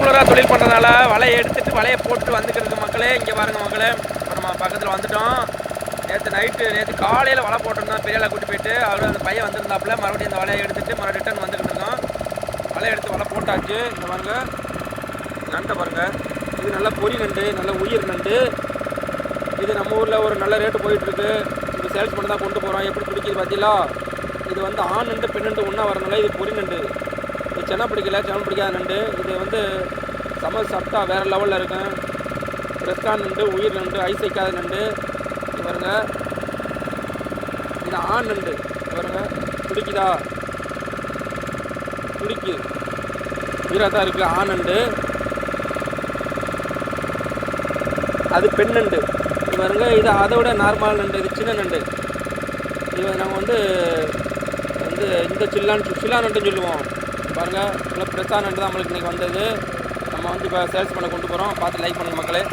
ரெகுலராக தொழில் பண்ணுறதுனால வலையை எடுத்துகிட்டு வலையை போட்டு வந்துக்கிறது மக்களே. இங்கே பாருங்கள் மக்களே, இப்போ நம்ம பக்கத்தில் வந்துட்டோம். நேற்று காலையில் வலை போட்டிருந்தோம், பெரியாளை கூட்டி போயிட்டு அவர் அந்த பையன் வந்திருந்தாப்புல. மறுபடியும் அந்த வலையை எடுத்துகிட்டு மறுபடியும் ரிட்டர்ன் வந்துக்கிட்டு இருக்கோம். வலையை எடுத்து வலை போட்டாச்சு. இந்த பாருங்கள் நண்டை பாருங்கள், இது நல்லா பொறி நண்டு, நல்ல உயிர் நண்டு. இது நம்ம ஊரில் ஒரு நல்ல ரேட்டு போயிட்டுருக்கு. இது சேல்ஸ் பண்ணி தான் கொண்டு போகிறோம். எப்படி பிடிக்கிது பார்த்தீங்களா? இது வந்து ஆண் நண்டு பெண் நண்டு ஒன்றா வரனால இது பொறி நண்டு. இது சென்னை பிடிக்கல, சென்னை பிடிக்காத நண்டு. இது வந்து சமைச்சு சாப்பிட்டா வேறு லெவலில் இருக்கும். ஃப்ரெஷ்ஷான நண்டு, உயிர் நண்டு, ஐஸ் வைக்காத நண்டு. இது பாருங்க, இது ஆண் நண்டு பாருங்க, பிடிக்குதா? பிடிக்கு உயிராக தான் இருக்குது ஆண் நண்டு. அது பெண் நண்டு. இது பாருங்க, இது அதை விட நார்மல் நண்டு, இது சின்ன நண்டு. இது நாங்கள் வந்து இந்த சில்லா நண்டுன்னு சொல்லுவோம். பாருங்கள், நல்லா ஃப்ரெஷ்ஷான நண்டு தான் நம்மளுக்கு இன்றைக்கி வந்தது. நம்ம வந்து இப்போ சேல்ஸ் பண்ண கொண்டு போகிறோம். பார்த்து லைக் பண்ணுங்கள் மக்களே.